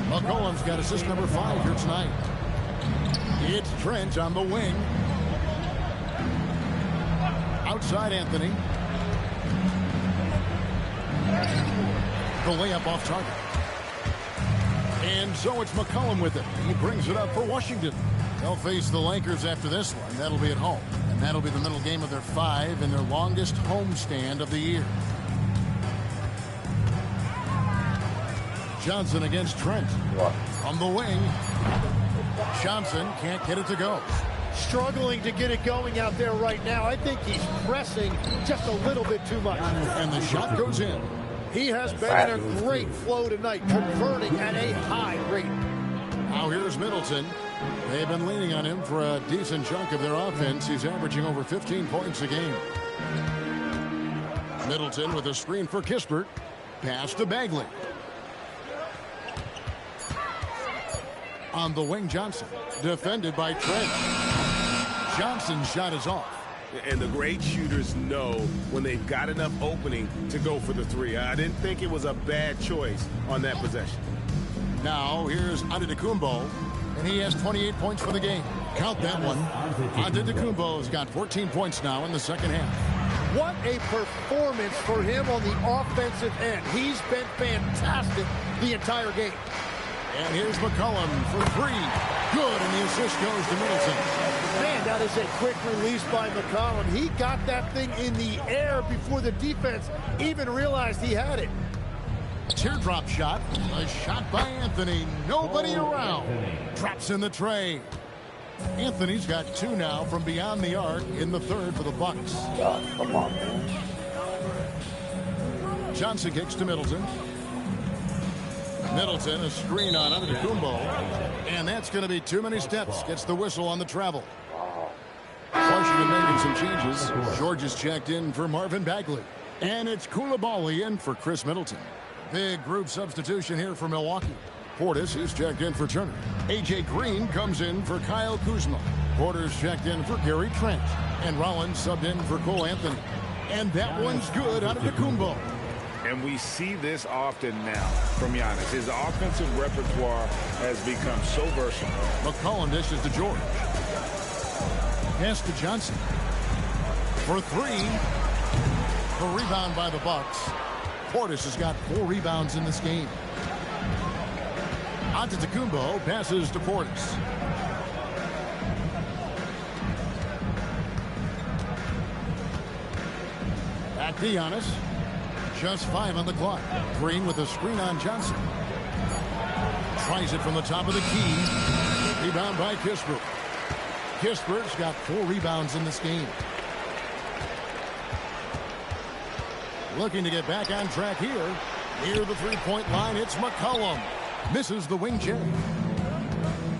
McCollum's got assist number 5 here tonight. It's Trent on the wing. Outside Anthony. The layup off target. And so it's McCollum with it. He brings it up for Washington. They'll face the Lakers after this one. That'll be at home. And that'll be the middle game of their 5 and their longest homestand of the year. Johnson against Trent. On the wing. Johnson can't get it to go. Struggling to get it going out there right now. I think he's pressing just a little bit too much. And the shot goes in. He has been in a great flow tonight, converting at a high rate. Now here's Middleton. They've been leaning on him for a decent chunk of their offense. He's averaging over 15 points a game. Middleton with a screen for Kispert. Pass to Bagley. On the wing, Johnson. Defended by Trent. Johnson's shot is off. And the great shooters know when they've got enough opening to go for the 3. I didn't think it was a bad choice on that possession. Now here's Antetokounmpo, and he has 28 points for the game. Count that one. Antetokounmpo's got 14 points now in the second half. What a performance for him on the offensive end. He's been fantastic the entire game. And here's McCollum for 3. Good, and the assist goes to Middleton. Man, that is a quick release by McCollum. He got that thing in the air before the defense even realized he had it. Teardrop shot. A shot by Anthony. Nobody around. Drops in the tray. Anthony's got 2 now from beyond the arc in the third for the Bucks. Come on, man. Johnson kicks to Middleton. Middleton, a screen on Antetokounmpo. And that's going to be too many steps. Gets the whistle on the travel. Washington making some changes. George is checked in for Marvin Bagley. And it's Koulibaly in for Chris Middleton. Big group substitution here for Milwaukee. Portis is checked in for Turner. A.J. Green comes in for Kyle Kuzma. Porter's checked in for Gary Trent. And Rollins subbed in for Cole Anthony. And that one's good out of Antetokounmpo. And we see this often now from Giannis. His offensive repertoire has become so versatile. McCollum dishes to George. Pass to Johnson. For 3. A rebound by the Bucks. Portis has got 4 rebounds in this game. Antetokounmpo passes to Portis. Back to Giannis. Just 5 on the clock. Green with a screen on Johnson. Tries it from the top of the key. Rebound by Kispert. Kispert's got 4 rebounds in this game. Looking to get back on track here. Near the three-point line, it's McCollum. Misses the wing J.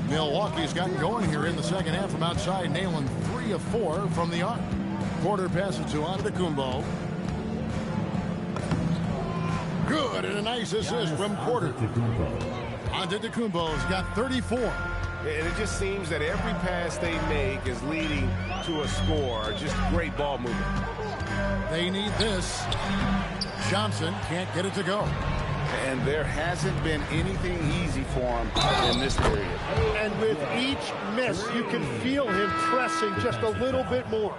Milwaukee's gotten going here in the second half from outside, nailing 3 of 4 from the arc. Porter passes to Antetokounmpo. Good, and a nice assist from Porter. Antetokounmpo's got 34. And it just seems that every pass they make is leading to a score. Just great ball movement. They need this. Johnson can't get it to go. And there hasn't been anything easy for him in this period. And with each miss, you can feel him pressing just a little bit more.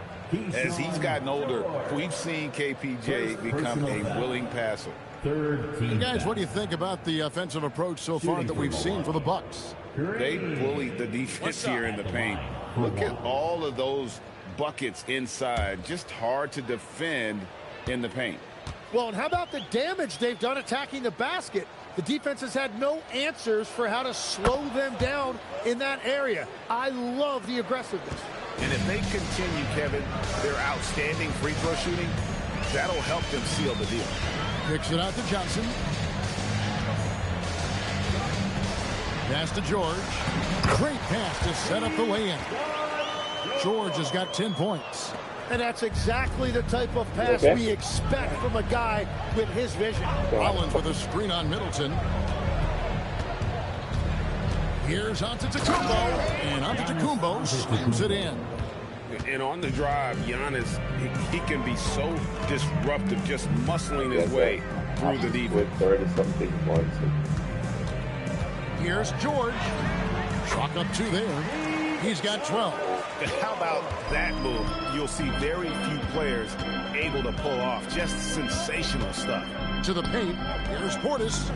As he's gotten older, we've seen KPJ become a willing passer. Hey guys, what do you think about the offensive approach so far that we've seen for the Bucks? They bullied the defense here in the paint. Look at all of those buckets inside. Just hard to defend in the paint. Well, and how about the damage they've done attacking the basket? The defense has had no answers for how to slow them down in that area. I love the aggressiveness. And if they continue, Kevin, their outstanding free throw shooting, that'll help them seal the deal. Kicks it out to Johnson. Pass to George. Great pass to set up the lay-in. George has got 10 points. And that's exactly the type of pass we expect from a guy with his vision. Rollins with a screen on Middleton. Here's Antetokounmpo, and Antetokounmpo slams it in. And on the drive, Giannis, he can be so disruptive, just muscling his way through the defense. 30-something points. Here's George. Chalk up 2 there. He's got 12. And how about that move? You'll see very few players able to pull off just sensational stuff. To the paint. Here's Portis.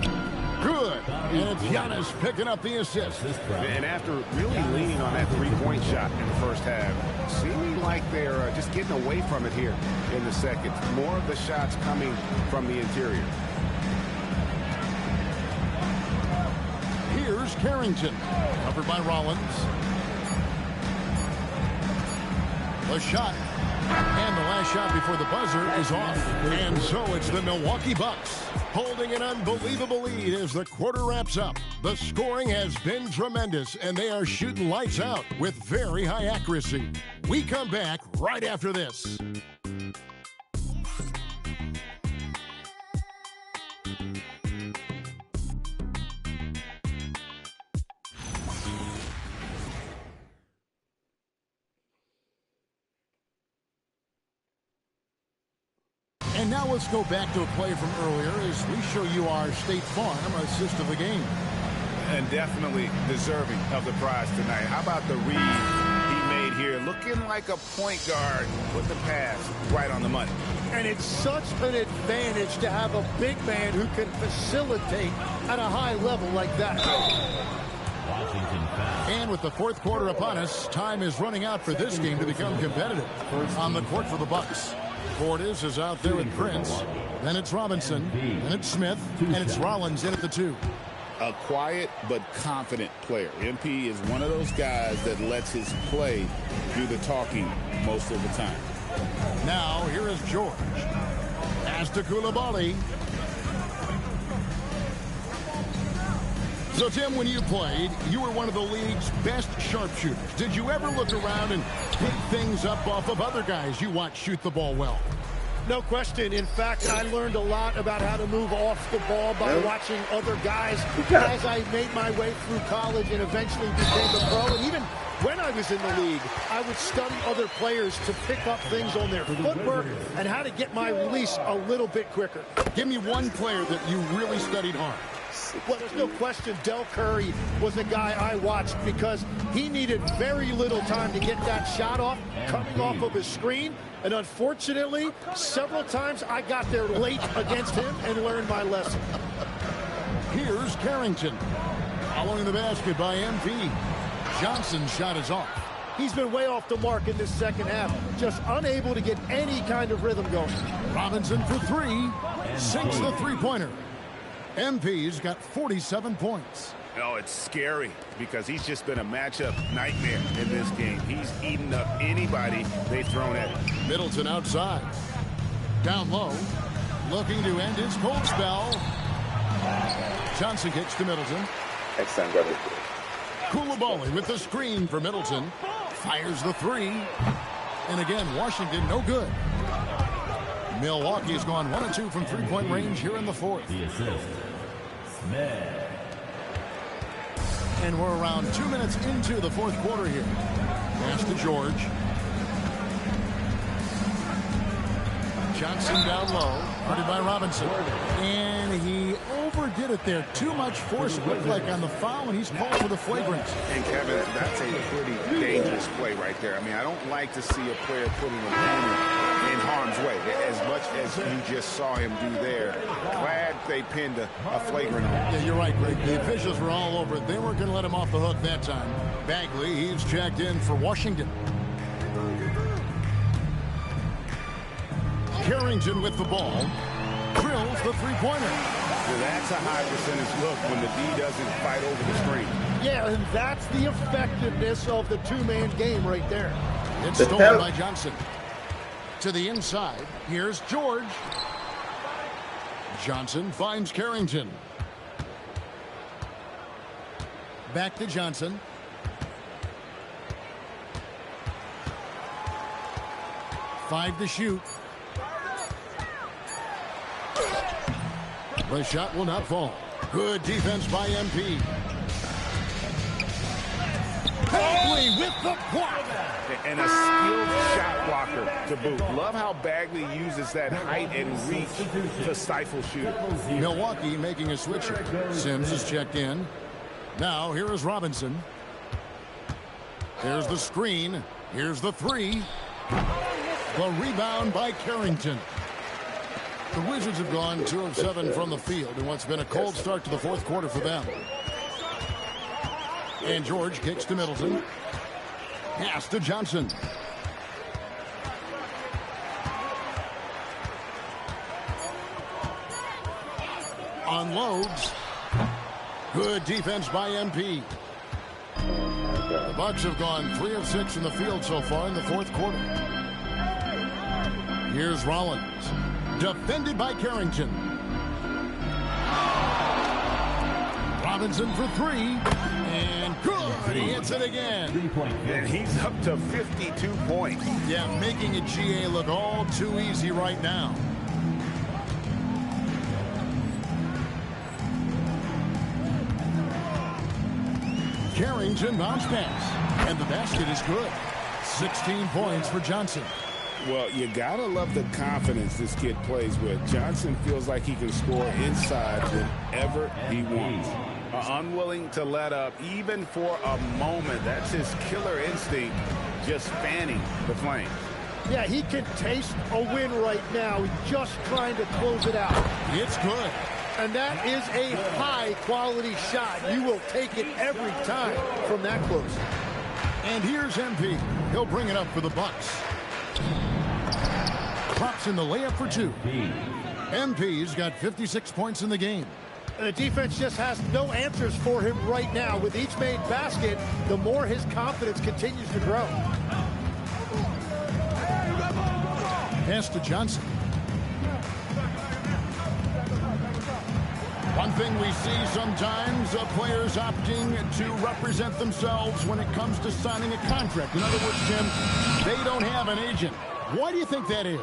Good. And it's Giannis picking up the assist. And after really leaning on that three-point shot in the first half, seeming like they're just getting away from it here in the second. More of the shots coming from the interior. Here's Carrington. Covered by Rollins. A shot. And the last shot before the buzzer is off. And so it's the Milwaukee Bucks holding an unbelievable lead as the quarter wraps up. The scoring has been tremendous, and they are shooting lights out with very high accuracy. We come back right after this. And now let's go back to a play from earlier as we show you our State Farm assist of the game. And definitely deserving of the prize tonight. How about the read he made here? Looking like a point guard with the pass right on the money. And it's such an advantage to have a big man who can facilitate at a high level like that. And with the fourth quarter upon us, time is running out for this game to become competitive. On the court for the Bucks, Portis is out there with Prince. Then it's Robinson. Then it's Smith. And it's Rollins in at the 2. A quiet but confident player. MP is one of those guys that lets his play do the talking most of the time. Now, here is George. Pass to Koulibaly. So, Tim, when you played, you were one of the league's best sharpshooters. Did you ever look around and pick things up off of other guys you watch shoot the ball well? No question. In fact, I learned a lot about how to move off the ball by watching other guys as I made my way through college and eventually became a pro. And even when I was in the league, I would study other players to pick up things on their footwork and how to get my release a little bit quicker. Give me one player that you really studied hard. Well, there's no question Del Curry was a guy I watched because he needed very little time to get that shot off, coming off of his screen. And unfortunately, several times I got there late against him and learned my lesson. Here's Carrington. Following the basket by MP. Johnson's shot is off. He's been way off the mark in this second half, just unable to get any kind of rhythm going. Robinson for 3. Sinks the three-pointer. MP's got 47 points. Oh, it's scary because he's just been a matchup nightmare in this game. He's eaten up anybody they've thrown at him. Middleton outside. Down low. Looking to end his cold spell. Johnson kicks to Middleton. Excellent, brother. Koulibaly with the screen for Middleton. Fires the 3. And again, Washington no good. Milwaukee's gone 1 of 2 from three-point range here in the 4th. The assist. Smith. And we're around 2 minutes into the 4th quarter here. Pass to George. Johnson down low. Guarded by Robinson. And he overdid it there. Too much force, it looked like, on the foul, and he's called for the flagrant. And, Kevin, that's a pretty dangerous play right there. I mean, I don't like to see a player putting an opponent in harm's way, as much as you just saw him do there. Glad they pinned a flagrant on him. Yeah, you're right, Greg. The officials were all over it. They weren't going to let him off the hook that time. Bagley, he's checked in for Washington. Carrington with the ball. Drills the three-pointer. Well, that's a high percentage look when the D doesn't fight over the screen. Yeah, and that's the effectiveness of the two-man game right there. It's stolen by Johnson. To the inside. Here's George. Johnson finds Carrington. Back to Johnson. Five to shoot. The shot will not fall. Good defense by MP. Bagley with the block. And a skilled shot blocker to boot. Love how Bagley uses that height and reach to stifle shooting. Milwaukee making a switch. Sims is checked in. Now here is Robinson. There's the screen. Here's the 3. The rebound by Carrington. The Wizards have gone 2 of 7 from the field in what's been a cold start to the 4th quarter for them. And George kicks to Middleton. Pass to Johnson. Unloads. Good defense by MP. The Bucks have gone 3 of 6 in the field so far in the 4th quarter. Here's Rollins. Defended by Carrington. Robinson for 3. And good. He hits it again. And he's up to 52 points. Yeah, making a GA look all too easy right now. Carrington bounce pass. And the basket is good. 16 points for Johnson. Well, you gotta love the confidence this kid plays with. Johnson feels like he can score inside whenever he wants. Unwilling to let up even for a moment. That's his killer instinct, just fanning the flame. Yeah, he can taste a win right now. He's just trying to close it out. It's good. And that is a high-quality shot. You will take it every time from that close. And here's MP. He'll bring it up for the Bucks. drops in the layup for 2. MP's got 56 points in the game. The defense just has no answers for him right now. With each made basket, the more his confidence continues to grow. Pass to Johnson. One thing we see sometimes, players opting to represent themselves when it comes to signing a contract. In other words, Jim, they don't have an agent. Why do you think that is?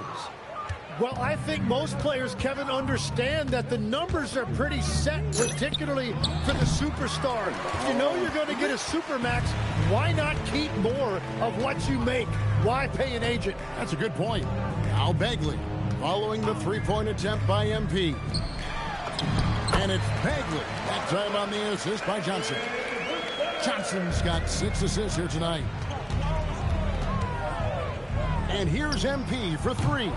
Well, I think most players, Kevin, understand that the numbers are pretty set, particularly for the superstar. If you know you're going to get a supermax, why not keep more of what you make? Why pay an agent? That's a good point. Now Bagley, following the three-point attempt by MP. And it's Bagley, that time on the assist by Johnson. Johnson's got 6 assists here tonight. And here's MP for 3.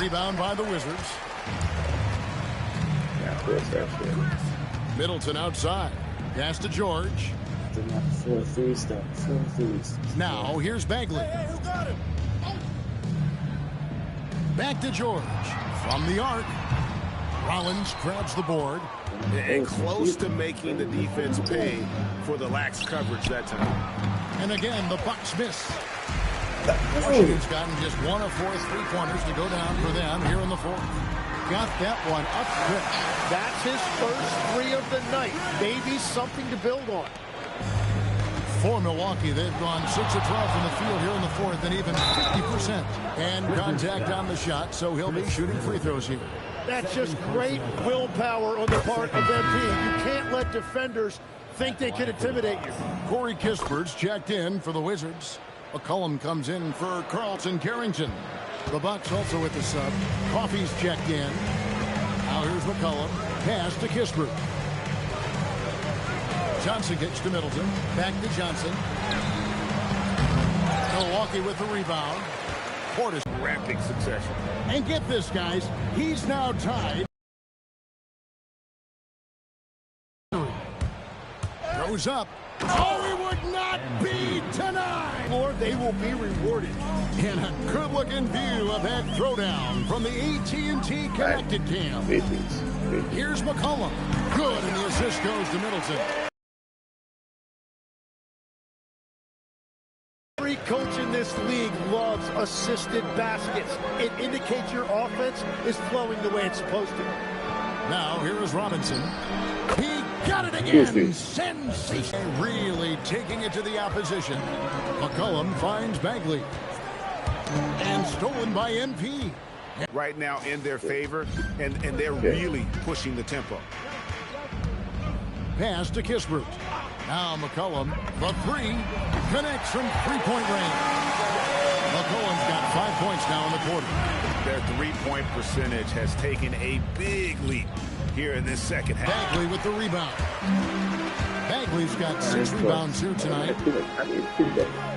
Rebound by the Wizards. Middleton outside. Pass to George. 4 threes, though. 4 threes. Now here's Bagley. Back to George. From the arc. Rollins grabs the board. And close to making the defense pay for the lax coverage that time. And again, the Bucks miss. Washington's gotten just 1 of 4 3-pointers to go down for them here in the 4th. Got that one up quick. That's his first 3 of the night. Maybe something to build on. For Milwaukee, they've gone 6 of 12 from the field here in the 4th and even 50%. And contact on the shot, so he'll be shooting free throws here. That's just great willpower on the part of MP. You can't let defenders think they can intimidate you. Corey Kispert's checked in for the Wizards. McCollum comes in for Carlton Carrington. The Bucks also with the sub. Coffey's checked in. Now here's McCollum. Pass to Kispert. Johnson kicks to Middleton. Back to Johnson. Milwaukee with the rebound. Portis. Rapid succession. And get this, guys. He's now tied. Throws up. Oh, he would not be tonight. Or they will be rewarded. And a good-looking view of that throwdown from the AT&T Connected Cam. Here's McCollum. Good, and the assist goes to Middleton. Every coach in this league loves assisted baskets. It indicates your offense is flowing the way it's supposed to. Now, here is Robinson. He got it again. Sensation. Really taking it to the opposition. McCollum finds Bagley. And stolen by MP. Right now in their favor, and they're really pushing the tempo. Pass to Kispert. Now McCollum, the 3, connects from 3-point range. McCollum's got 5 points now in the quarter. Their 3-point percentage has taken a big leap here in this second half. Bagley with the rebound. Bagley's got 6 rebounds here tonight.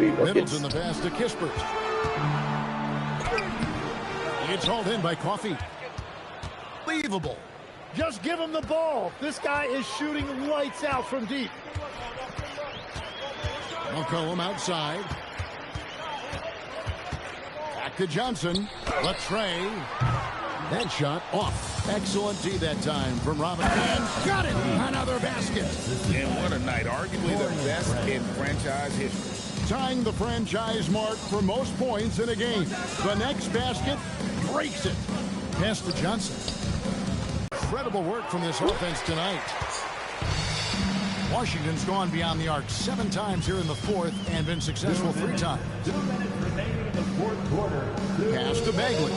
Middleton the pass to Kispert. It's hauled in by Coffey. Unbelievable. Just give him the ball. This guy is shooting lights out from deep. McCollum outside. Back to Johnson. Latrey. That shot off. Excellent D that time from Robinson. And got it. Another basket. And what a night. Arguably the best in franchise history. Tying the franchise mark for most points in a game. The next basket breaks it. Pass to Johnson. Incredible work from this offense tonight. Washington's gone beyond the arc 7 times here in the 4th and been successful 3 times. Pass to Bagley.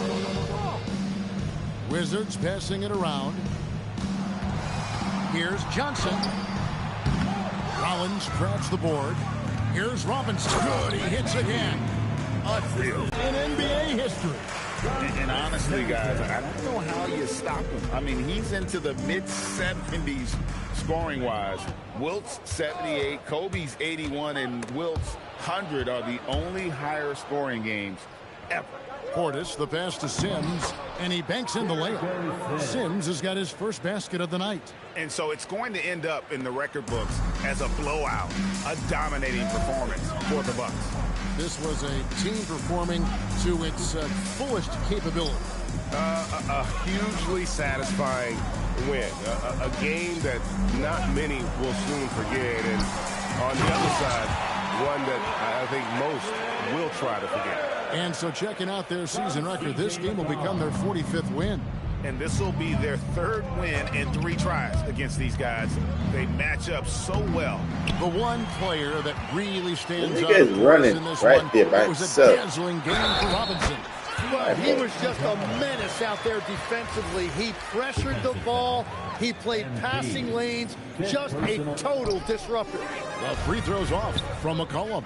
Wizards passing it around. Here's Johnson. Rollins grabs the board. Here's Robinson. Good, he hits again. Unreal. In NBA history. And honestly, guys, I don't know how you stop him. I mean, he's into the mid-70s scoring-wise. Wilt's 78, Kobe's 81, and Wilt's 100 are the only higher scoring games ever. Portis, the pass to Sims, and he banks in the layup. Sims has got his first basket of the night. And so it's going to end up in the record books as a blowout, a dominating performance for the Bucks. This was a team performing to its fullest capability. A hugely satisfying win. A game that not many will soon forget. And on the other side, one that I think most will try to forget. And so checking out their season record, this game will become their 45th win. And this will be their 3rd win in 3 tries against these guys. They match up so well. The one player that really stands out is running in this right one, there by it was himself. a dazzling game for Robinson. Well, he was just a menace out there defensively. He pressured the ball. He played passing lanes. Just a total disruptor. The free throws off from McCollum.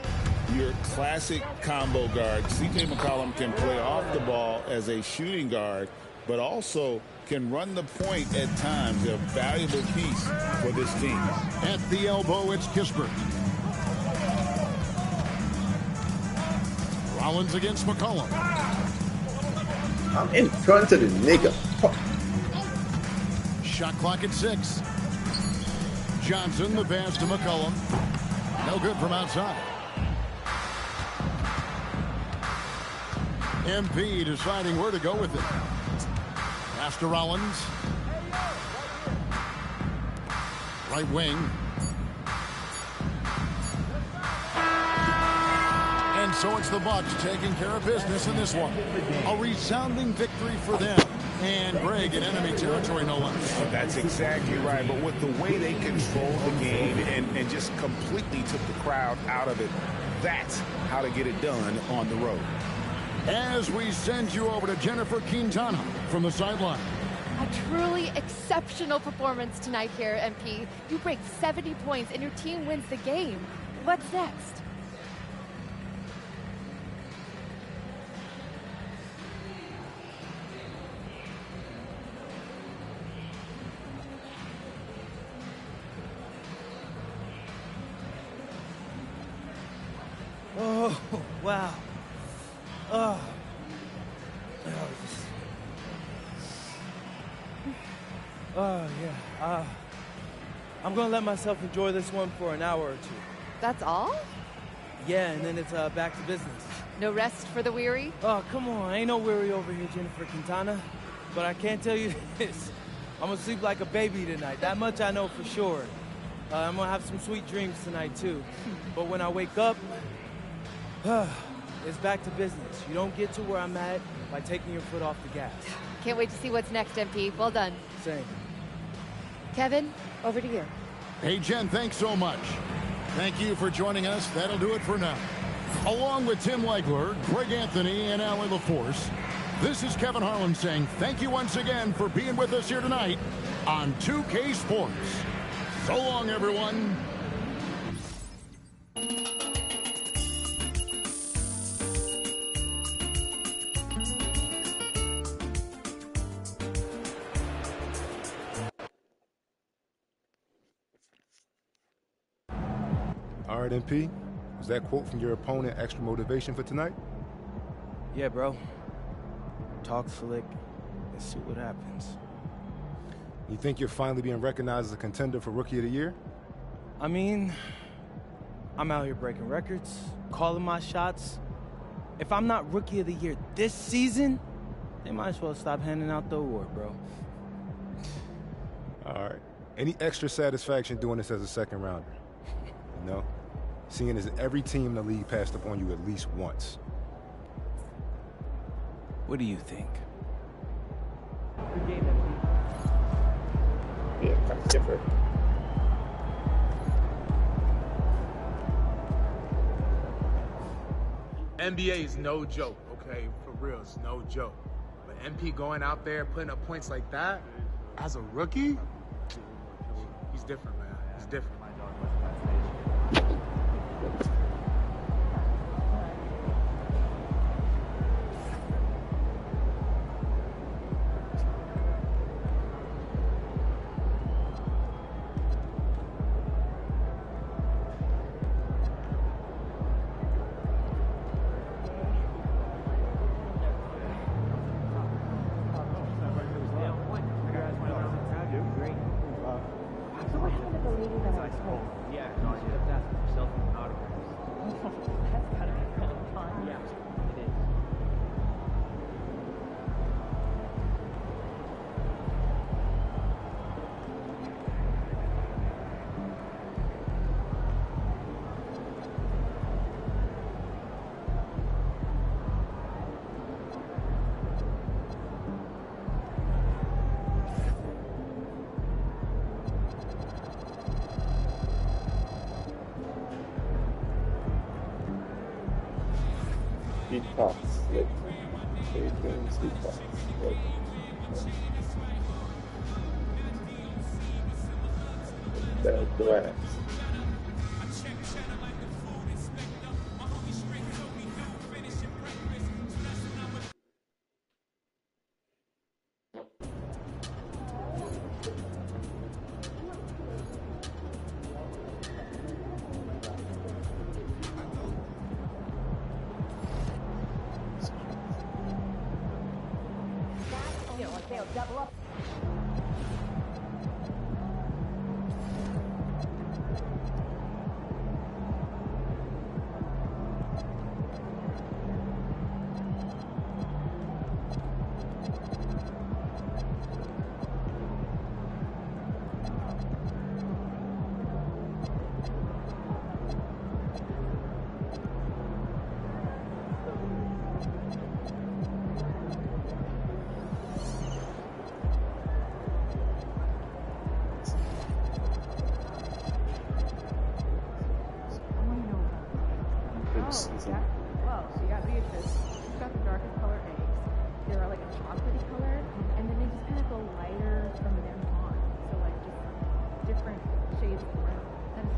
Your classic combo guard. C.J. McCollum can play off the ball as a shooting guard, but also can run the point at times. A valuable piece for this team. At the elbow, it's Kispert. Rollins against McCollum. I'm in front of the nigga. Shot clock at 6. Johnson, the pass to McCollum. No good from outside. MP deciding where to go with it. Pass to Rollins. Right wing. And so it's the Bucks taking care of business in this one. A resounding victory for them. And Greg in enemy territory, no less. That's exactly right. But with the way they controlled the game and just completely took the crowd out of it, that's how to get it done on the road. As we send you over to Jennifer Quintana from the sideline. A truly exceptional performance tonight here, MP. You break 70 points and your team wins the game. What's next? Oh, wow. Oh. Oh, yeah. I'm going to let myself enjoy this one for an hour or 2. That's all? Yeah, and then it's back to business. No rest for the weary? Oh, come on. Ain't no weary over here, Jennifer Quintana. But I can't tell you this. I'm going to sleep like a baby tonight. That much I know for sure. I'm going to have some sweet dreams tonight, too. But when I wake up, it's back to business. You don't get to where I'm at by taking your foot off the gas. Can't wait to see what's next, MP. Well done. Same. Kevin, over to you. Hey, Jen, thanks so much. Thank you for joining us. That'll do it for now. Along with Tim Legler, Greg Anthony, and Allie LaForce, this is Kevin Harlan saying thank you once again for being with us here tonight on 2K Sports. So long, everyone. All right, MP, was that quote from your opponent extra motivation for tonight? Yeah, bro. Talk slick and see what happens. You think you're finally being recognized as a contender for Rookie of the Year? I mean, I'm out here breaking records, calling my shots. If I'm not Rookie of the Year this season, they might as well stop handing out the award, bro. All right. Any extra satisfaction doing this as a second rounder? You know? Seeing as every team in the league passed up on you at least once. What do you think? Yeah, kind of different. NBA is no joke, okay? For real, it's no joke. But MP going out there putting up points like that as a rookie, he's different, man. He's different. Yeah, no, she kept asking for selfie and autographs. That's gotta be fun. sweet talks, like they doing sweet talks, like the wax. They'll double up. Well, so you got Beatrice. She's got the darkest color eggs. They're like a chocolatey color, and then they just kind of go lighter from then on. So like just different shades of brown. That is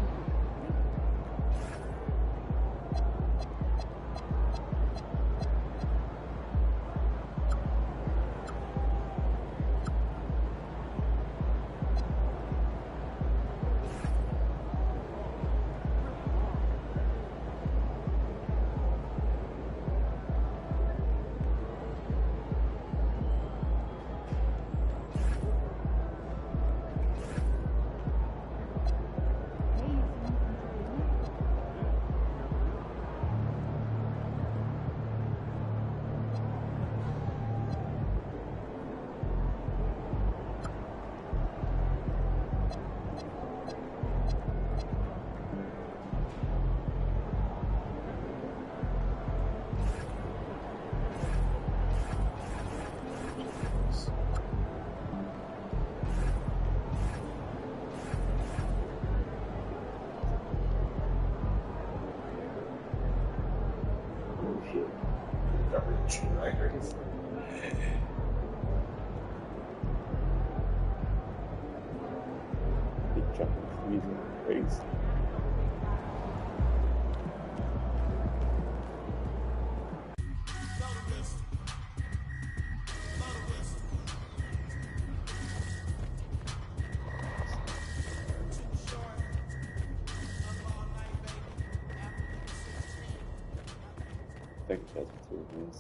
so cool. Big jumping threes are crazy. I think that's two wins.